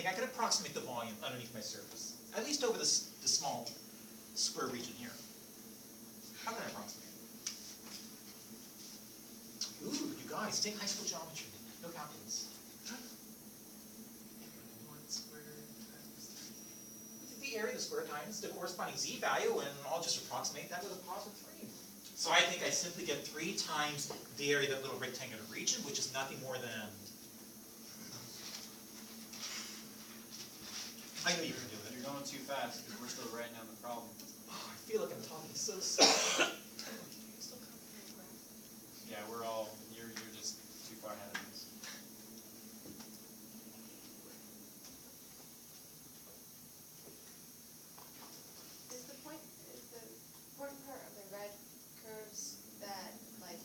think I could approximate the volume underneath my surface, at least over this small square region here. How can I approximate it? Ooh, you guys, take high school geometry, no calculus. The area of the square times the corresponding z value, and I'll just approximate that with a positive 3. So I think I simply get 3 times the area of that little rectangular region, which is nothing more than... I know you can do it. You're going too fast because we're still writing down the problem. Oh, I feel like I'm talking so slow. Yeah, you're just too far ahead of us. Is the important part of the red curves that, like,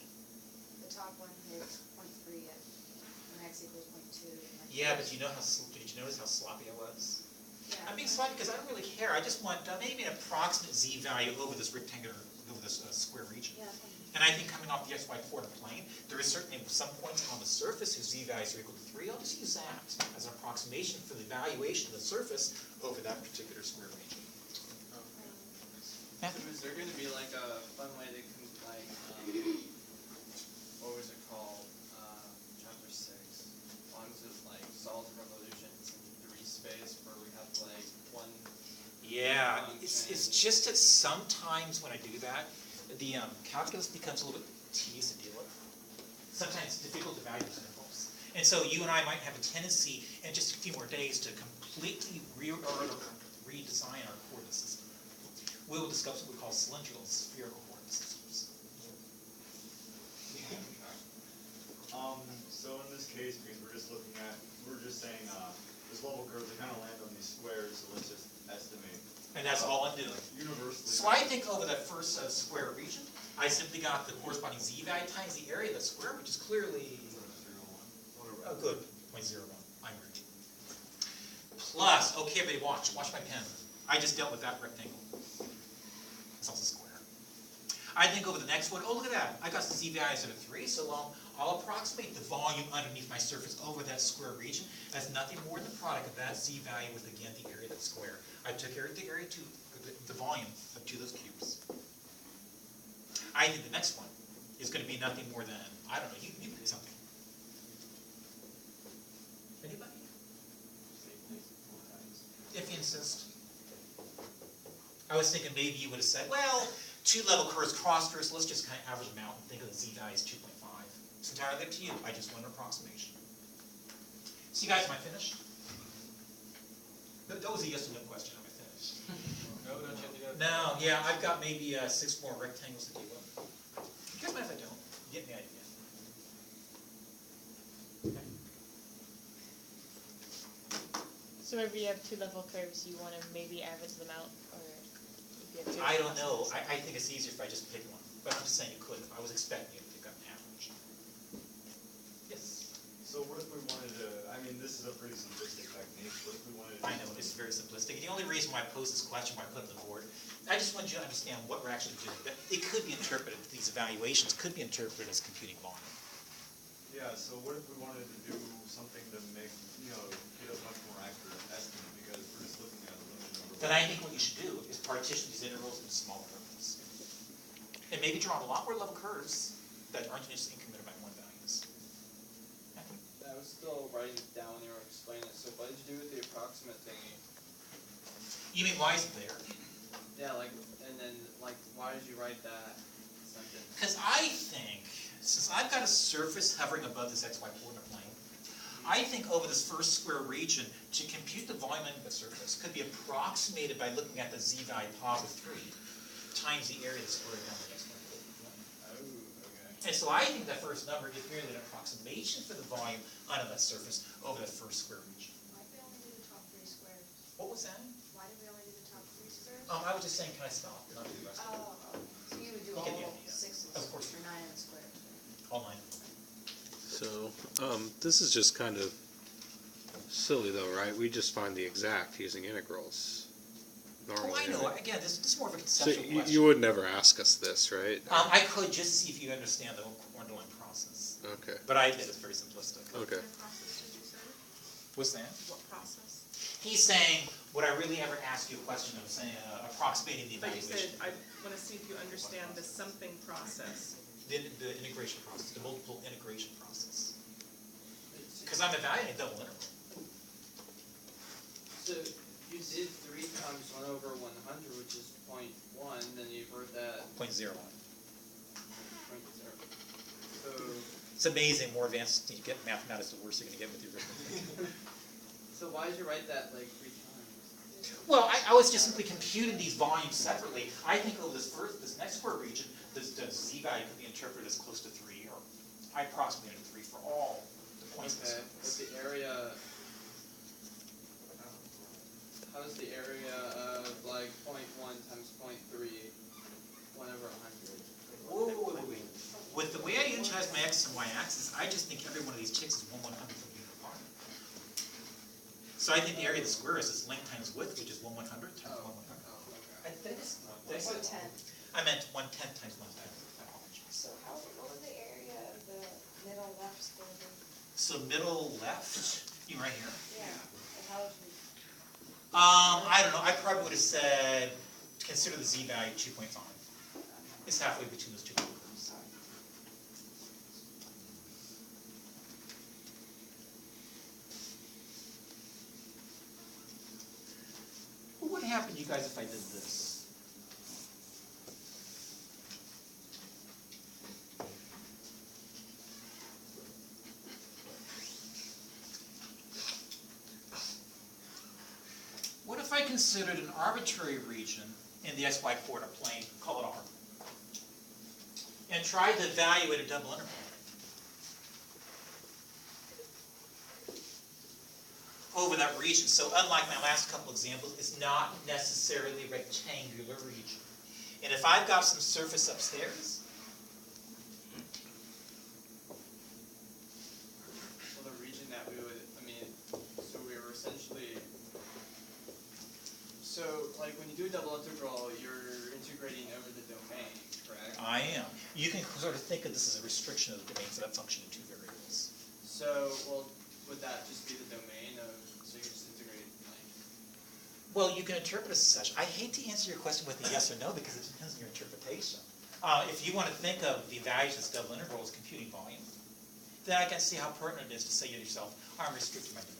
the top one is 0.3 and x equals 0.2? Yeah, but you know how, did you notice how sloppy I was? Yeah. I'm being sloppy because I don't really care. I just want maybe an approximate z value over this rectangular, over this square region. Yeah. And I think coming off the xy coordinate plane, there is certainly some points on the surface whose z values are equal to 3. I'll just use that as an approximation for the evaluation of the surface over that particular square region. So is there going to be like a fun way to what was it called? Chapter 6. Ones of like solid revolutions in 3 space where we have like one. Yeah, it's just that sometimes when I do that, the calculus becomes a little bit tedious to deal with. Sometimes it's difficult to value those intervals. And so you and I might have a tendency in just a few more days to completely redesign our coordinate system. We will discuss what we call cylindrical and spherical coordinate systems. So in this case, because we're just saying this level curve, they kind of land on these squares, so let's just estimate. And that's all I'm doing. Universally. So I think over that first square region, I simply got the corresponding z value times the area of that square, which is clearly a good 0.01. I'm right. Plus, okay, everybody watch my pen. I just dealt with that rectangle. It's also square. I think over the next one, oh look at that, I got some z values at a 3, so I'll approximate the volume underneath my surface over that square region as nothing more than the product of that z value with, again, the area of that square. I took the area to the volume of 2 of those cubes. I think the next one is going to be nothing more than, I don't know, you pick something. Anybody? If you insist. I was thinking maybe you would have said, well, 2 level curves cross first, let's just kind of average them out and think of the z value as 2.5. It's entirely up to you. I just want an approximation. So you guys, am I finished? That was a yes or no question. Am I finished? No, don't you have to go? No, yeah, I've got maybe 6 more rectangles to deal with. You guys mind if I don't? You get the idea. Okay. So if you have 2 level curves, you want to maybe average them out, or if you have 2 I don't know. I think it's easier if I just pick one. But I'm just saying you could. I was expecting you to pick up an average. Yes. So what if we wanted to, I mean, this is a pretty simplistic technique, what if we wanted to... I know, this is very simplistic. The only reason why I posed this question, why I put it on the board, I just wanted you to understand what we're actually doing. That it could be interpreted, these evaluations could be interpreted as computing volume. Yeah, so what if we wanted to do something to make, get a much more accurate estimate, because we're just looking at a limited number of... Then I think what you should do is partition these intervals into smaller intervals. And maybe draw a lot more level curves that aren't just incremented by 1 values. I was still writing it down when you were explaining it. So what did you do with the approximate thingy? You mean why is it there? Yeah, and then why did you write that sentence? Because I think, since I've got a surface hovering above this xy coordinate plane, I think over this first square region, to compute the volume of the surface could be approximated by looking at the z value positive 3 times the area of the square down the xy coordinate plane. Oh, okay. And so I think that first number is merely an approximation for the volume under that surface over that first square region. Why did we only do the top 3 squares? What was that? Why did we only do the top 3 squares? I was just saying, can I stop? Not do the rest of it. So you would do You get the all idea. 6s Of course. or 9 in the square? All 9. So, this is just kind of silly though, right? We just find the exact using integrals. Normally, Oh, I know. right? Again, this is more of a So conceptual question. you would never ask us this, right? I could just see if you understand the underlying process. Okay, But I admit it's very simplistic. okay. What process did you say? What's that? What process? He's saying, would I really ever ask you a question of saying, approximating the But you said, evaluation? I wanna see if you understand the something process. The integration process, the multiple integration process. Because I'm evaluating double interval. So you did 3 times 1 over 100, which is 0.1, then you wrote that 0.01. 0.0. So, It's amazing, more advanced you get in mathematics, the worse you're gonna get with your arithmetic. so why did you write that like 3 times? Well, I was just simply computing these volumes separately. I think over this next square region, the z value could be interpreted as close to 3, or I approximated 3 for all the points in the Okay, but surface. the area, how does the area of like 0.1 times 0.3, 1 over 100? Wait. With the way I utilize my x and y axis, I just think every one of these chicks is 1/100th of a unit of volume. So I think the area of the square is its length times width, which is 1/100 times 1/100. Okay. Did I say 1/10. I meant 1/10 times 1/10. My apologies. So what was the area of the middle left square root? So middle left, you right here. Yeah. And how would you? I don't know, I probably would have said, consider the z value 2.5. It's halfway between those two numbers. What would happen to you guys if I did this? What if I considered an arbitrary region in the xy coordinate plane, call it R, and tried to evaluate a double interval over that region? So unlike my last couple examples, it's not necessarily a rectangular region. And if I've got some surface upstairs, Well, the region that we would, so we were essentially, so like when you do a double integral, you're integrating over the domain, correct? I am. You can sort of think of this as a restriction of the domains of that function in two variables. So, well, would that just be the domain of, so you're just integrating like, Well, you can interpret it as such. I hate to answer your question with a yes or no because it depends on your interpretation. If you want to think of the values of this double integral as computing volume, then I can see how pertinent it is to say to yourself, I'm restricting my domain.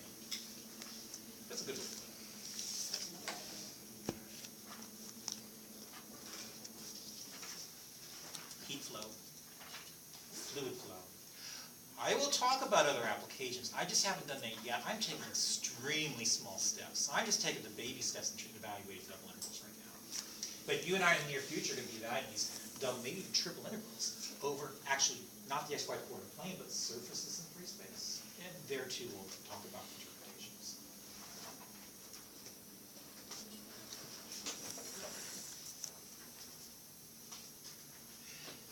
That's a good way to put it. Heat flow, fluid flow. I will talk about other applications. I just haven't done that yet. I'm taking extremely small steps. I'm just taking the baby steps in evaluating double intervals right now. But you and I in the near future are going to be evaluating these double, maybe even triple intervals over actually not the xy coordinate plane, but surfaces in free space. And there too we'll talk about interpretations.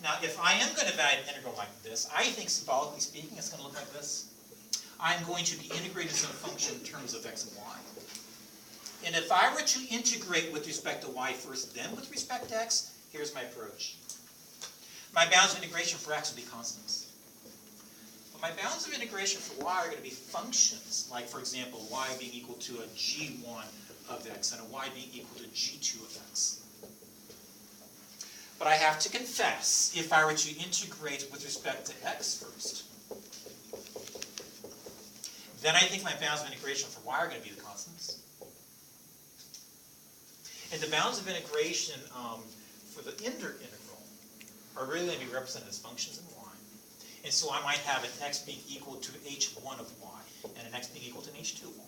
Now, if I am going to evaluate an integral like this, I think symbolically speaking, it's going to look like this. I'm going to be integrating some function in terms of x and y. And if I were to integrate with respect to y first, then with respect to x, here's my approach. My bounds of integration for x will be constants. But my bounds of integration for y are going to be functions, like, for example, y being equal to a g1 of x and a y being equal to g2 of x. But I have to confess, if I were to integrate with respect to x first, then I think my bounds of integration for y are going to be the constants. And the bounds of integration for the integral are really going to be represented as functions in y. And so I might have an x being equal to h1 of y, and an x being equal to an h2 of y.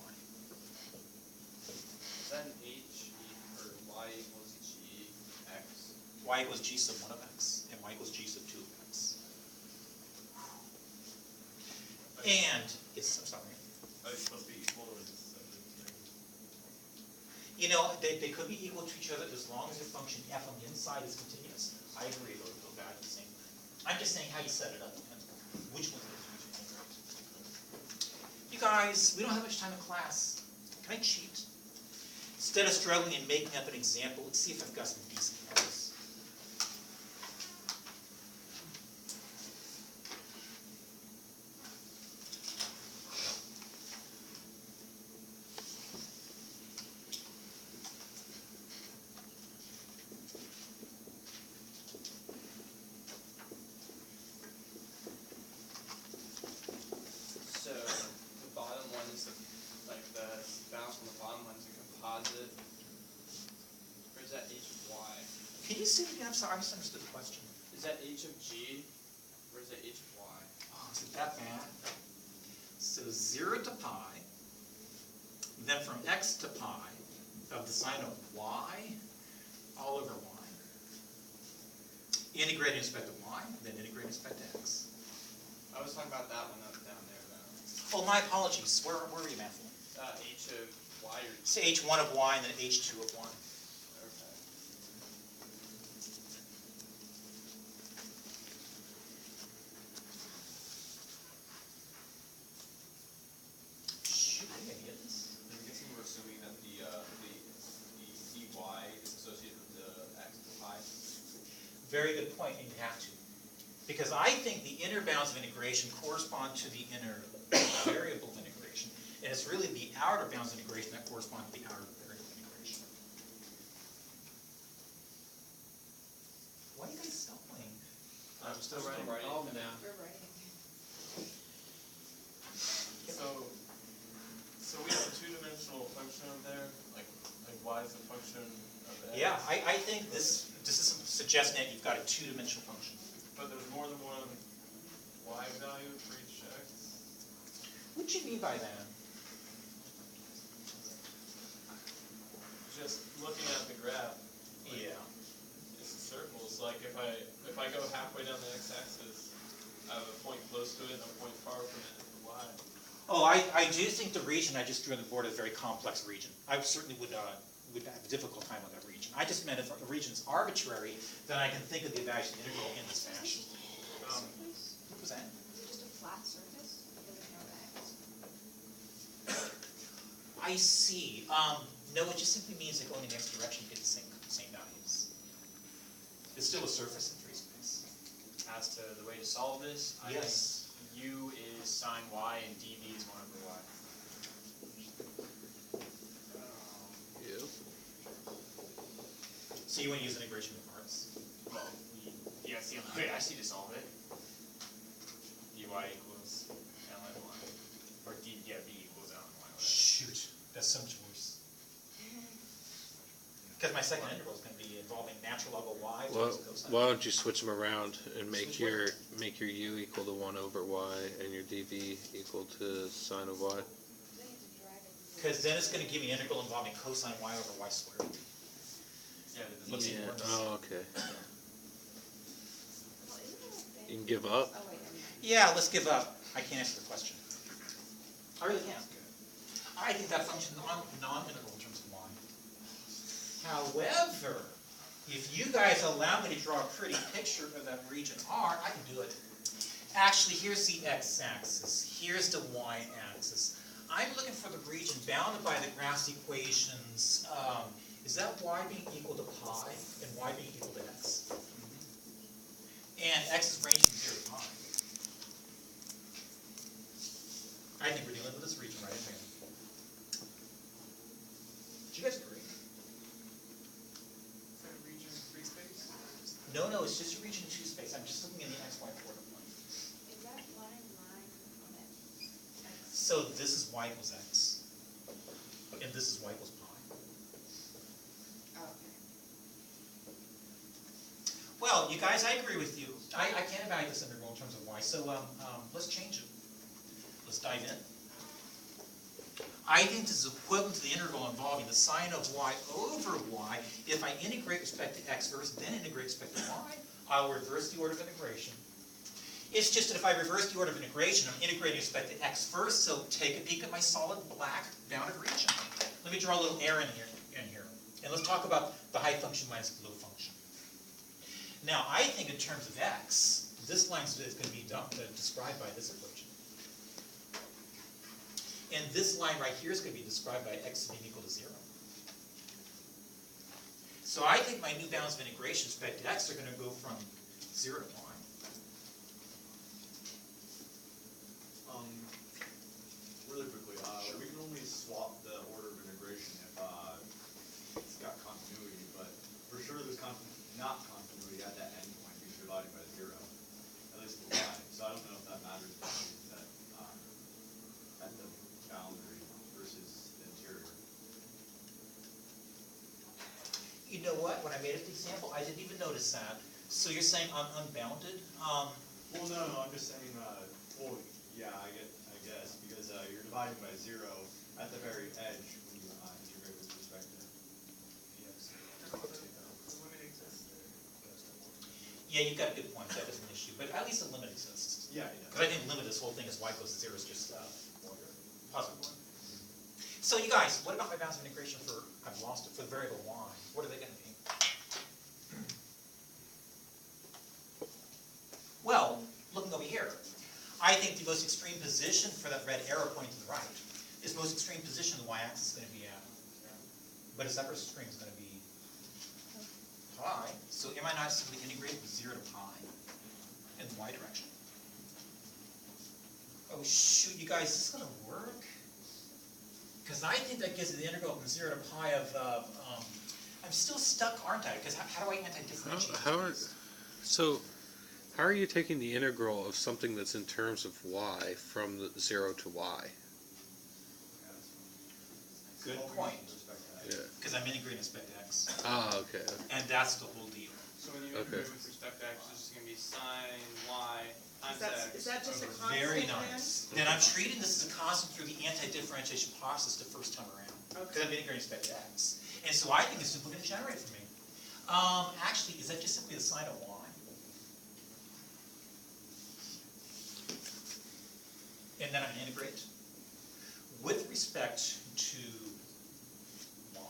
is that an h or y equals g x? Y equals g sub 1 of x, and y equals g sub 2 of x. And, yes, I'm sorry. Are they supposed to be equal or is it separate? You know, they could be equal to each other as long as your function f on the inside is continuous. I agree, they'll value the same thing. I'm just saying how you set it up depends on which one is used. You guys, we don't have much time in class. Can I cheat? Instead of struggling and making up an example, let's see if I've got some decent ones. Can you say it again? I'm sorry, I misunderstood the question. Is that h of g, or is it h of y? Oh, is it that bad? So 0 to pi, then from x to pi of the sine of y all over y. Integrating with respect to y, then integrating with respect to x. I was talking about that one up down there, though. Oh, my apologies. Where were you, Matthew? H of y or Say h1 of y and then h2 of y. okay. Shoot, I think I get this. I'm guessing we're assuming that the dy is associated with the x to pi. Very good point, and you have to. Because I think the inner bounds of integration correspond to the inner variable of integration, and it's really the outer bounds of integration that correspond to the outer variable integration. Why are you guys stumbling? I'm still writing all of them down. We're writing. So we have a two-dimensional function over there, like y is a function of x. Yeah, I think this is suggesting that you've got a two-dimensional function. But there's more than one y value for each x. What do you mean by that? Just looking at the graph, Yeah. it's a circle. It's like if I go halfway down the x-axis, I have a point close to it and a point far from it at the y. Oh, I do think the region I just drew on the board is a very complex region. I certainly would have a difficult time with that region. I just meant if a region is arbitrary, then I can think of the evaluation integral in this fashion. What was that? Just a flat surface, doesn't have x. I see. No, it just simply means that going in the next direction, you get the same values. It's still a surface in free space. As to the way to solve this, I Yes. think u is sine y and dv is 1 over y. Yeah. So you want to use integration of parts? Well, yeah, that's the only way I see to solve it. dy equals ln y. Or v equals ln y. Shoot, that's so much worse. Because my second integral is going to be involving natural log of y Well, times cosine. why don't you switch them around and make Switch what? your u equal to 1 over y and your dv equal to sine of y? Then you have to drag it. Because then it's going to give me an integral involving cosine y over y squared. Yeah, but it Looks doesn't even work. worse. Oh, okay. Well, isn't there a thing? You can give up. Oh, wait, never mind. Yeah, let's give up. I can't answer the question. I really can't. I think that function is non-integral in terms of y. However, if you guys allow me to draw a pretty picture of that region R, I can do it. Actually, here's the x-axis. Here's the y-axis. I'm looking for the region bounded by the graph's equations. Is that y being equal to pi and y being equal to x? And x is ranging from 0 to pi. I think we're dealing with this region right in here. Do you guys agree? Is that a region of free space? No, it's just a region 2 space. I'm just looking in the x, y coordinate. Is that line on x? So this is y equals x. And this is y equals pi. Oh, okay. Well, you guys, I agree with you. I can't evaluate this integral in terms of y, so let's change it. Let's dive in. I think this is equivalent to the integral involving the sine of y over y. If I integrate with respect to x first, then integrate with respect to y, I'll reverse the order of integration. It's just that if I reverse the order of integration, I'm integrating with respect to x first, so take a peek at my solid black bounded region. Let me draw a little arrow in here. And let's talk about the height function minus the low function. Now, I think in terms of x, this line is going to be described by this equation. And this line right here is going to be described by x being equal to 0. So I think my new bounds of integration with respect to x are going to go from 0 to pi. Really quickly, we can only swap the order of integration if it's got continuity, but for sure there's not continuity at that endpoint because you're dividing by 0, at least for y. So I don't know if that matters that at the boundary versus the interior. You know what, when I made up the example, I didn't even notice that. So you're saying unbounded? Well, no, I'm just saying, well, yeah, I guess, because, you're dividing by zero at the very edge when you, integrate with respect to. Yeah, you've got a good point, that is an issue, but at least a limit exists. Yeah, Because I think the limit of this whole thing is y goes to zero is just, positive. So you guys, what about my bounds of integration for, I've lost it, for the variable y? What are they gonna be? Well, looking over here, I think the most extreme position for that red arrow pointing to the right is most extreme position the y-axis is going to be at. But its upper extreme is going to be pi. So am I not simply integrating from 0 to pi in the y direction? Oh shoot, you guys, is this going to work? Because I think that gives it the integral from 0 to pi of, I'm still stuck, aren't I? Because how do I anti-differentiate? How are you taking the integral of something that's in terms of y from the 0 to y? Good point. Yeah. Because I'm integrating with respect to x. Ah, okay. And that's the whole deal. So when you Okay. integrate with respect to x, it's just gonna be sine y times x. Is that just a constant Very then? nice. Then I'm treating this as a constant through the anti-differentiation process the first time around. Because I'm integrating with respect to x. And so I think it's simply going to generate for me. Actually, is that just simply the sine of y? And then I'm going to integrate with respect to y.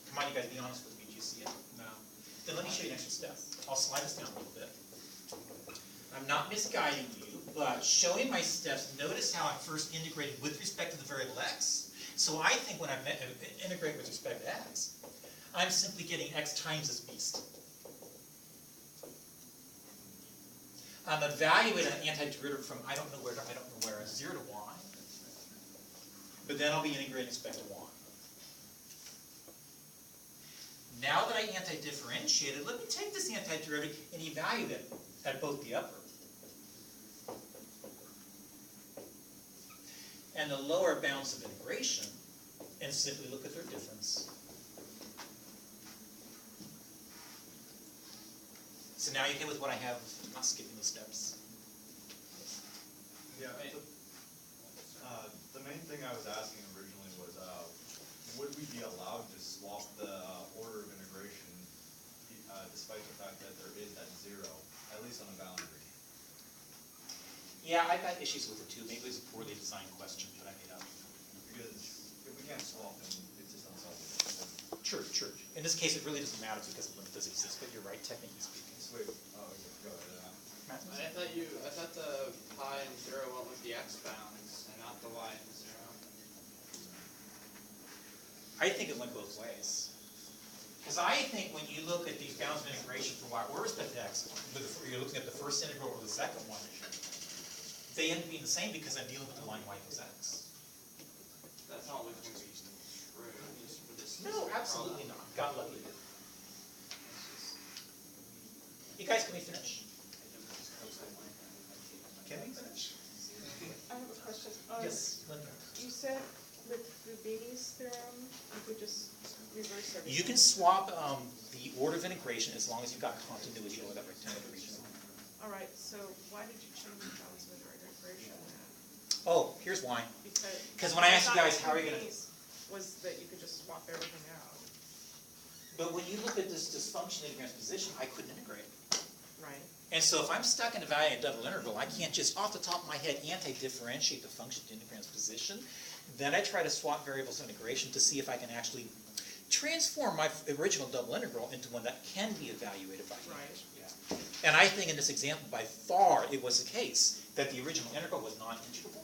Come on, you guys, be honest with me. Do you see it? No. Then let me show you an extra step. I'll slide this down a little bit. I'm not misguiding you, but showing my steps, notice how I first integrated with respect to the variable x. So I think when I integrate with respect to x, I'm simply getting x times this beast. I'm evaluating an antiderivative from I don't know where, 0 to y. But then I'll be integrating with respect to y. Now that I anti-differentiated, let me take this antiderivative and evaluate it at both the upper and the lower bounds of integration, and simply look at their difference. So now you okay with what I have, not skipping the steps? Yeah, the main thing I was asking originally was, would we be allowed to swap the order of integration despite the fact that there is that zero, at least on a boundary? Yeah, I've got issues with it too. Maybe it was a poorly designed question that I made up. Because if we can't swap, then it's just unsolvable. True. In this case, it really doesn't matter because the limit does exist, but you're right, technically speaking. Wait, oh, okay, go ahead. Matt? I thought the pi and 0 went with the x bounds and not the y and 0. I think it went both ways. Because I think when you look at these bounds of integration for y or respect to x, you're looking at the first integral or the second one, they end up being the same because I'm dealing with the line y equals x. That's not always going to be true, just for this. No, absolutely not. Got lucky. You guys, can we finish? Can we finish? I have a question. Yes, Linda. You said with Fubini's theorem, you could just reverse everything. You can swap the order of integration as long as you've got continuity over that rectangular region. All right, so why did you change the bounds of integration then? Oh, here's why. Because when I asked you guys, how are you gonna- Fubini's was that you could just swap everything out, But when you look at this dysfunction integrand's position, I couldn't integrate. right? And so if I'm stuck in evaluating a double integral, I can't just off the top of my head anti-differentiate the function to integrand's position. Then I try to swap variables of integration to see if I can actually transform my original double integral into one that can be evaluated by Right. Yeah. And I think in this example, by far, it was the case that the original integral was non-integrable.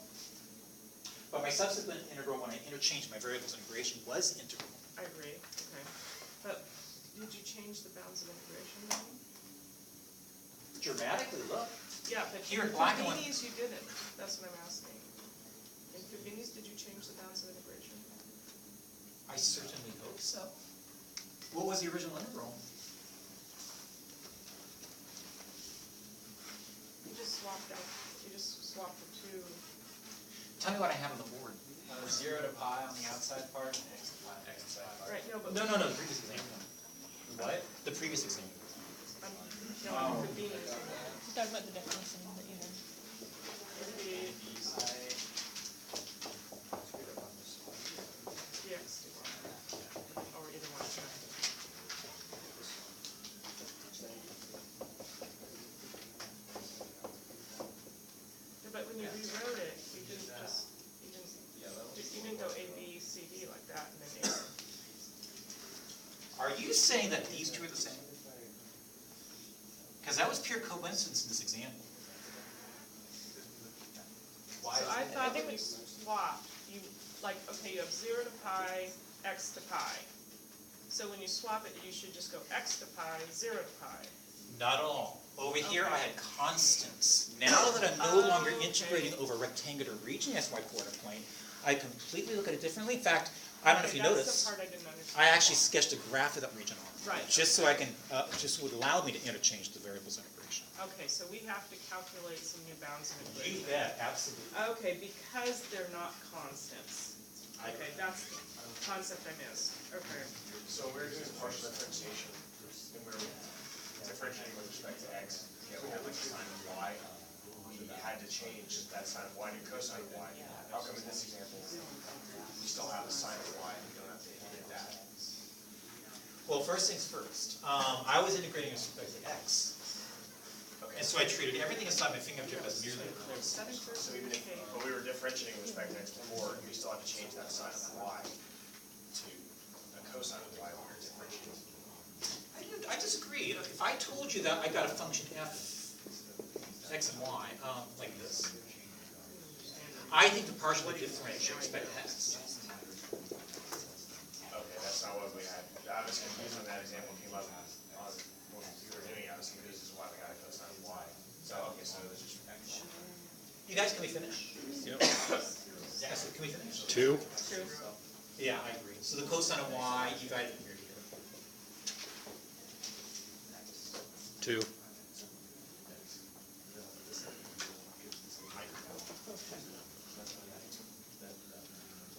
But my subsequent integral, when I interchanged my variables of integration, was integrable. I agree, okay. But did you change the bounds of integration then? Dramatically, look. Yeah, but Here in black and white. Fubini's you didn't, that's what I'm asking. In Fubini's, did you change the bounds of integration? I certainly hope so. What was the original integral? You just swapped out, you just swapped the two. Tell me what I have on the board. 0 to pi on the outside part and x to pi on the inside part. Right, no, but. No, the previous example. What? The previous example. No, convenience. You talk about the definition that you have. It'd be dx dy, or either one. Yeah, but when you rewrote it, you didn't just, you didn't go A, B, C, D like that, and then A. Are you saying that these two are the same? Because that was pure coincidence in this example. So I thought when you swapped, you, like, okay, you have 0 to pi, x to pi. So when you swap it, you should just go x to pi, 0 to pi. Not at all. Over here, I Okay. had constants. Now that I'm no longer Okay. integrating over rectangular region as my quarter point, I completely look at it differently. In fact, I don't know if you Okay, noticed, that's the part I didn't understand. I actually sketched a graph of that region on. Right. Just so I can, just would allow me to interchange the variables integration. Okay, so we have to calculate some new bounds of You equation. bet, absolutely. Okay, because they're not constants. Okay, that's the concept I missed. Okay. So we're doing partial differentiation, and we're differentiating with respect to x. Yeah, we have like sine of y. We had to change that sine of y to cosine of y. How come in this example, we still have a sine of y, and we don't have to hit that? Well, first things first, I was integrating with respect to x. And so I treated everything inside my fingertip as merely a curve. So even if, but we were differentiating with respect to x before, we still have to change that sine of y to a cosine of y when we're differentiating. I disagree. If I told you that I got a function f, x and y, like this, I think the partial differential with respect to x. Okay, that's not what we had. I was confused when that example came up on, when we were doing it, I was confused as to why we got a cosine of y. So, okay, so it was just. You guys, can we finish? Yep. Yeah, so can we finish? 2. True. Yeah, I agree. So the cosine of y, you guys can hear it here. 2.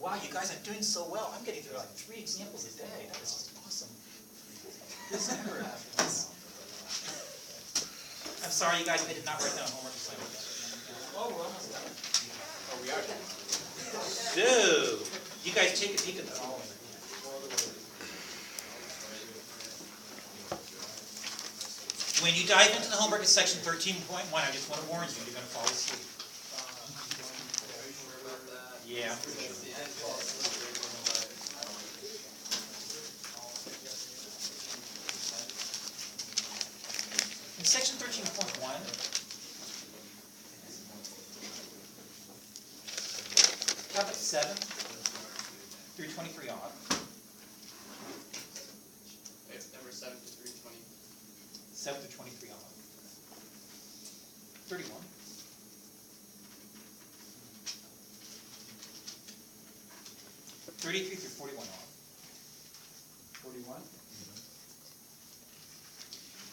Wow, you guys are doing so well. I'm getting through like 3 examples a day. That is just awesome. This never happens. I'm sorry, you guys, I did not write down homework assignment yet. Oh, we're almost done. Oh, we are. Dude, you guys take a peek at the following. When you dive into the homework at section 13.1, I just want to warn you, you're going to fall asleep. Yeah, for sure. In section 13.1, topic 7 through 23 odd. Number 7 to 320. 7 through 23 odd. 31. Through 41 odd. 41?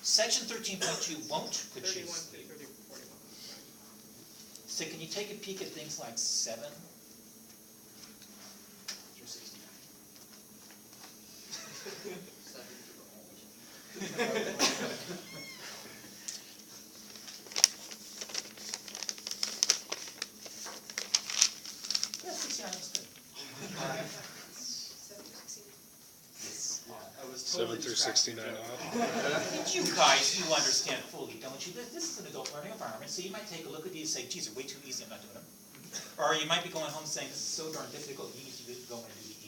Section 13.2 won't, but 31 choose. to 30, 41. So can you take a peek at things like 7 through 69? 7 Yeah, 69 looks good. Yes. 7 through 69 off. You guys, you understand fully, don't you? This is an adult learning environment, so you might take a look at these and say, geez, they're way too easy, I'm not doing them. Or you might be going home saying, this is so darn difficult, you need to go and do the